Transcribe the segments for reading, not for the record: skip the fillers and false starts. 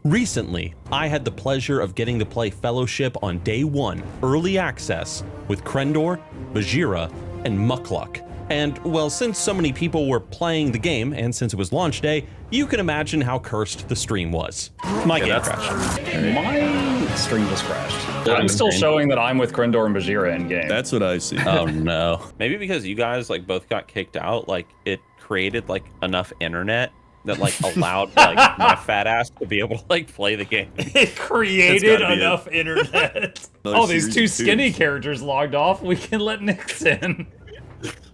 Recently, I had the pleasure of getting to play Fellowship on day one, early access, with Crendor, Bajheera, and Mukluk. And, well, since so many people were playing the game, and since it was launch day, you can imagine how cursed the stream was. My game crashed. My stream just crashed. I'm still showing that I'm with Crendor and Bajheera in game. That's what I see. Oh no. Maybe because you guys like both got kicked out, like it created like enough internet that like allowed like my fat ass to be able to like play the game. It created enough internet. Oh, these two skinny characters logged off. We can let Nix in.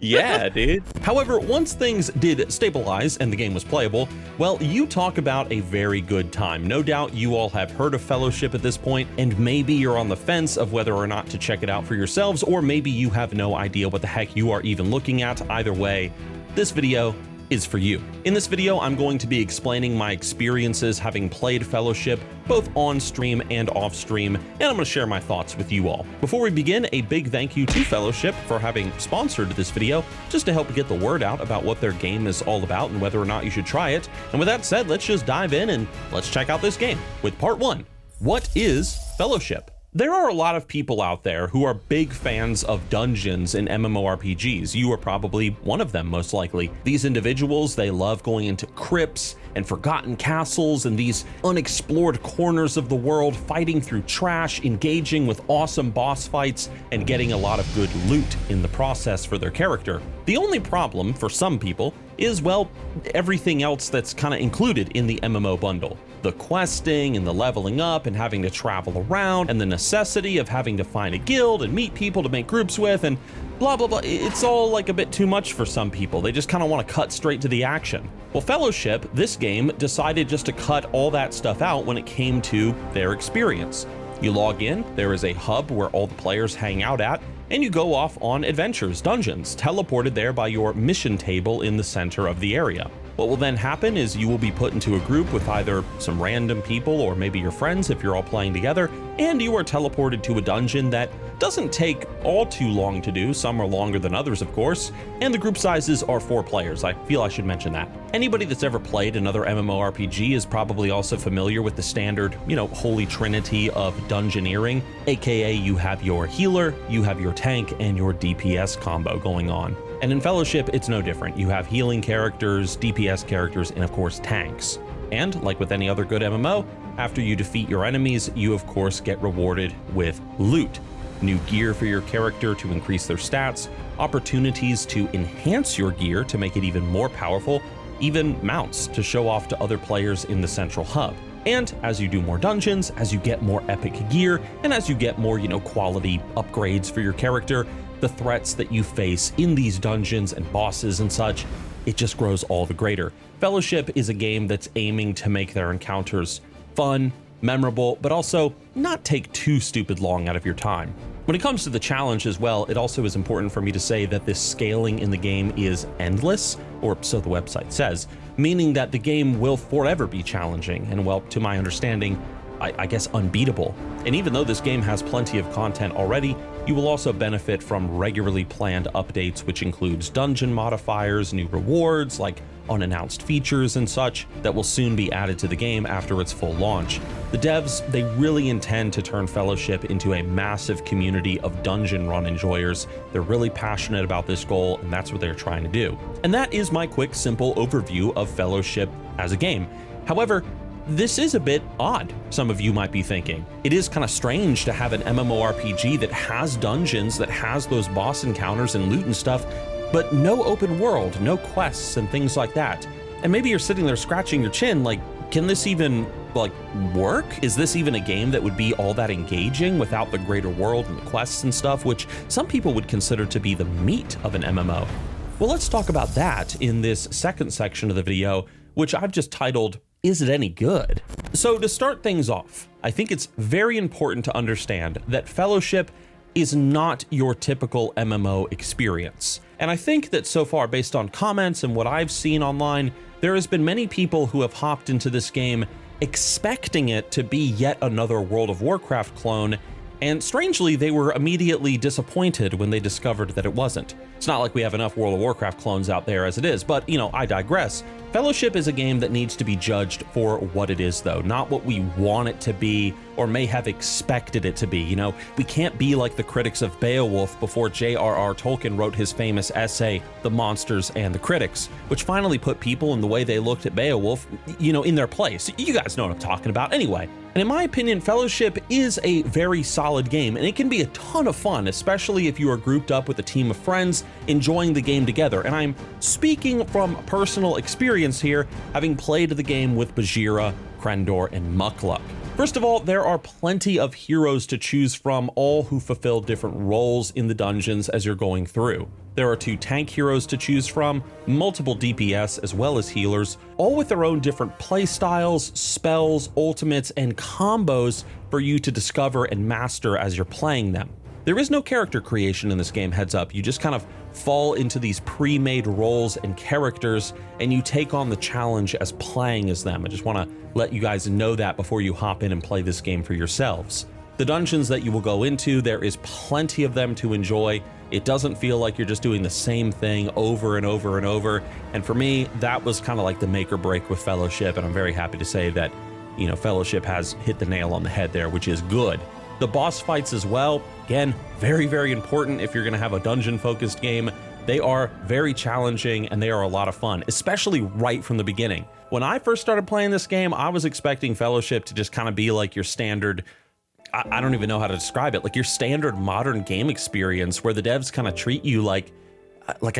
Yeah, dude. However, once things did stabilize and the game was playable, well, you talk about a very good time. No doubt you all have heard of Fellowship at this point, and maybe you're on the fence of whether or not to check it out for yourselves, or maybe you have no idea what the heck you are even looking at. Either way, this video is for you. In this video, I'm going to be explaining my experiences having played Fellowship, both on stream and off stream, and I'm going to share my thoughts with you all. Before we begin, a big thank you to Fellowship for having sponsored this video, just to help get the word out about what their game is all about and whether or not you should try it. And with that said, let's just dive in and let's check out this game with part one. What is Fellowship? There are a lot of people out there who are big fans of dungeons in MMORPGs. You are probably one of them, most likely. These individuals, they love going into crypts and forgotten castles and these unexplored corners of the world, fighting through trash, engaging with awesome boss fights, and getting a lot of good loot in the process for their character. The only problem for some people is, well, everything else that's kind of included in the MMO bundle. The questing and the leveling up and having to travel around and the necessity of having to find a guild and meet people to make groups with and blah, blah, blah. It's all like a bit too much for some people. They just kind of want to cut straight to the action. Well, Fellowship, this game, decided just to cut all that stuff out when it came to their experience. You log in, there is a hub where all the players hang out at, and you go off on adventures, dungeons, teleported there by your mission table in the center of the area. What will then happen is you will be put into a group with either some random people or maybe your friends if you're all playing together, and you are teleported to a dungeon that doesn't take all too long to do. Some are longer than others, of course, and the group sizes are 4 players. I feel I should mention that. Anybody that's ever played another MMORPG is probably also familiar with the standard, holy trinity of dungeoneering, aka you have your healer, you have your tank, and your DPS combo going on. And in Fellowship, it's no different. You have healing characters, DPS characters, and of course tanks. And like with any other good MMO, after you defeat your enemies, you of course get rewarded with loot, new gear for your character to increase their stats, opportunities to enhance your gear to make it even more powerful, even mounts to show off to other players in the central hub. And as you do more dungeons, as you get more epic gear, and as you get more, quality upgrades for your character, the threats that you face in these dungeons and bosses and such, it just grows all the greater. Fellowship is a game that's aiming to make their encounters fun, memorable, but also not take too stupid long out of your time. When it comes to the challenge as well, it also is important for me to say that this scaling in the game is endless, or so the website says, meaning that the game will forever be challenging and, well, to my understanding, I guess unbeatable. And even though this game has plenty of content already, you will also benefit from regularly planned updates, which includes dungeon modifiers, new rewards like unannounced features and such that will soon be added to the game after its full launch. The devs, they really intend to turn Fellowship into a massive community of dungeon run enjoyers. They're really passionate about this goal, and that's what they're trying to do. And that is my quick, simple overview of Fellowship as a game. However, this is a bit odd, some of you might be thinking. It is kind of strange to have an MMORPG that has dungeons, that has those boss encounters and loot and stuff, but no open world, no quests and things like that. And maybe you're sitting there scratching your chin like, can this even work? Is this even a game that would be all that engaging without the greater world and the quests and stuff, which some people would consider to be the meat of an MMO? Well, let's talk about that in this second section of the video, which I've just titled, Is it any good? So to start things off, I think it's very important to understand that Fellowship is not your typical MMO experience. And I think that so far, based on comments and what I've seen online, there has been many people who have hopped into this game expecting it to be yet another World of Warcraft clone, And strangely, they were immediately disappointed when they discovered that it wasn't. It's not like we have enough World of Warcraft clones out there as it is, but I digress. Fellowship is a game that needs to be judged for what it is, though, not what we want it to be or may have expected it to be. We can't be like the critics of Beowulf before J.R.R. Tolkien wrote his famous essay, The Monsters and the Critics, which finally put people in the way they looked at Beowulf, in their place. You guys know what I'm talking about anyway. And in my opinion, Fellowship is a very solid game, and it can be a ton of fun, especially if you are grouped up with a team of friends enjoying the game together. And I'm speaking from personal experience here, having played the game with Bajheera, Crendor, and Mukluk. First of all, there are plenty of heroes to choose from, all who fulfill different roles in the dungeons as you're going through. There are 2 tank heroes to choose from, multiple DPS as well as healers, all with their own different playstyles, spells, ultimates, and combos for you to discover and master as you're playing them. There is no character creation in this game, heads up. You just kind of fall into these pre-made roles and characters, and you take on the challenge as playing as them. I just want to let you guys know that before you hop in and play this game for yourselves. The dungeons that you will go into, there is plenty of them to enjoy. It doesn't feel like you're just doing the same thing over and over and over. And for me, that was kind of like the make or break with Fellowship, and I'm very happy to say that, Fellowship has hit the nail on the head there, which is good. The boss fights as well, again, very, very important if you're going to have a dungeon-focused game. They are very challenging and they are a lot of fun, especially right from the beginning. When I first started playing this game, I was expecting Fellowship to just kind of be like your standard, I don't even know how to describe it, like your standard modern game experience where the devs kind of treat you like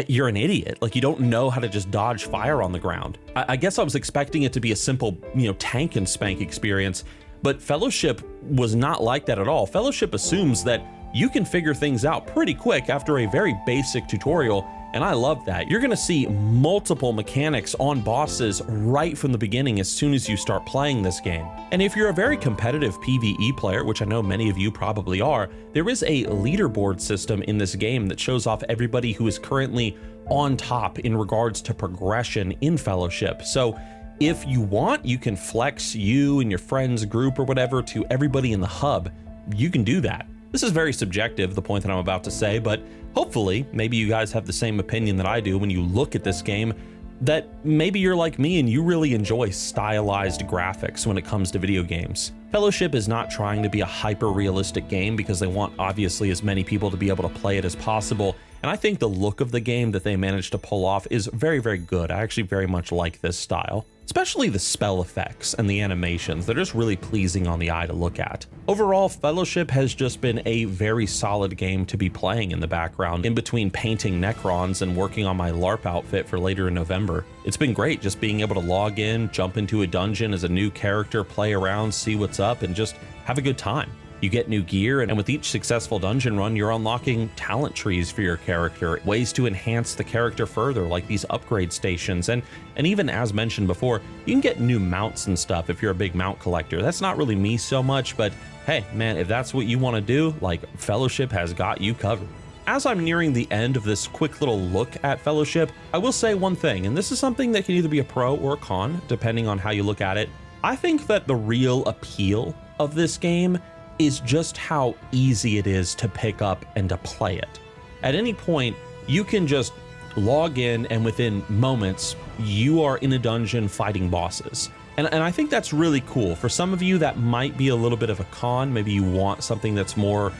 you're an idiot, like you don't know how to just dodge fire on the ground. I guess I was expecting it to be a simple, tank and spank experience, but Fellowship was not like that at all. Fellowship assumes that you can figure things out pretty quick after a very basic tutorial, and I love that. You're gonna see multiple mechanics on bosses right from the beginning as soon as you start playing this game. And if you're a very competitive PvE player, which I know many of you probably are, there is a leaderboard system in this game that shows off everybody who is currently on top in regards to progression in Fellowship. So if you want, you can flex you and your friends group or whatever to everybody in the hub. You can do that. This is very subjective, the point that I'm about to say, but hopefully, maybe you guys have the same opinion that I do when you look at this game, that maybe you're like me and you really enjoy stylized graphics when it comes to video games. Fellowship is not trying to be a hyper-realistic game because they want, obviously, as many people to be able to play it as possible, and I think the look of the game that they managed to pull off is very, very good. I actually very much like this style. Especially the spell effects and the animations, they're just really pleasing on the eye to look at. Overall, Fellowship has just been a very solid game to be playing in the background, in between painting Necrons and working on my LARP outfit for later in November. It's been great just being able to log in, jump into a dungeon as a new character, play around, see what's up, and just have a good time. You get new gear, and with each successful dungeon run, you're unlocking talent trees for your character, ways to enhance the character further, like these upgrade stations, and even as mentioned before, you can get new mounts and stuff if you're a big mount collector. That's not really me so much, but hey, man, if that's what you want to do, like, Fellowship has got you covered. As I'm nearing the end of this quick little look at Fellowship, I will say one thing, and this is something that can either be a pro or a con, depending on how you look at it. I think that the real appeal of this game is just how easy it is to pick up and to play it. At any point, you can just log in and within moments, you are in a dungeon fighting bosses. And I think that's really cool. For some of you, that might be a little bit of a con. Maybe you want something that's more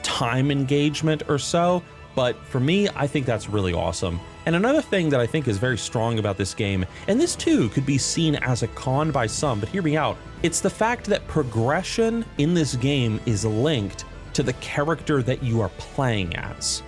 time engagement or so. But for me, I think that's really awesome. And another thing that I think is very strong about this game, and this too could be seen as a con by some, but hear me out, it's the fact that progression in this game is linked to the character that you are playing as.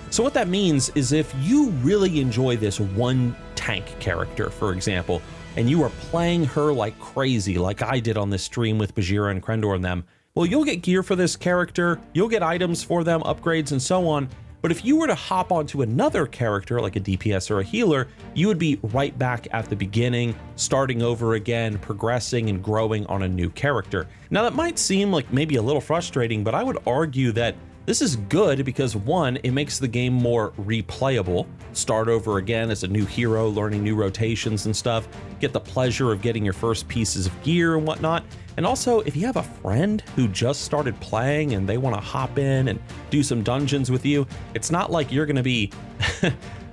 So what that means is if you really enjoy this one tank character, for example, and you are playing her like crazy, like I did on this stream with Bajheera and Crendor and them, well, you'll get gear for this character, you'll get items for them, upgrades, and so on. But if you were to hop onto another character like a DPS or a healer, you would be right back at the beginning, starting over again, progressing and growing on a new character. Now that might seem like maybe a little frustrating, but I would argue that This is good because one, it makes the game more replayable. Start over again as a new hero, learning new rotations and stuff. Get the pleasure of getting your first pieces of gear and whatnot. And also, if you have a friend who just started playing and they want to hop in and do some dungeons with you, it's not like you're going to be,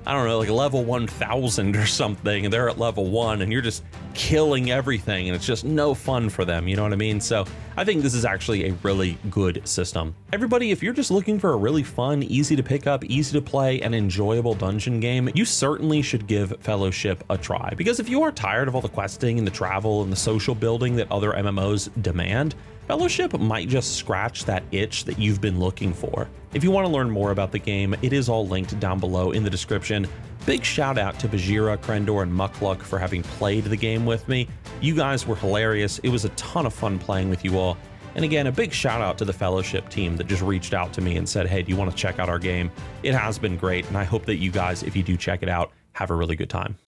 I don't know, like level 1000 or something, and they're at level 1 and you're just killing everything and it's just no fun for them, you know what I mean? So I think this is actually a really good system. Everybody, if you're just looking for a really fun, easy to pick up, easy to play, and enjoyable dungeon game, you certainly should give Fellowship a try. Because if you are tired of all the questing and the travel and the social building that other MMOs demand, Fellowship might just scratch that itch that you've been looking for. If you want to learn more about the game, it is all linked down below in the description. Big shout out to Bajheera, Crendor, and Mukluk for having played the game with me. You guys were hilarious. It was a ton of fun playing with you all. And again, a big shout out to the Fellowship team that just reached out to me and said, hey, do you want to check out our game? It has been great, and I hope that you guys, if you do check it out, have a really good time.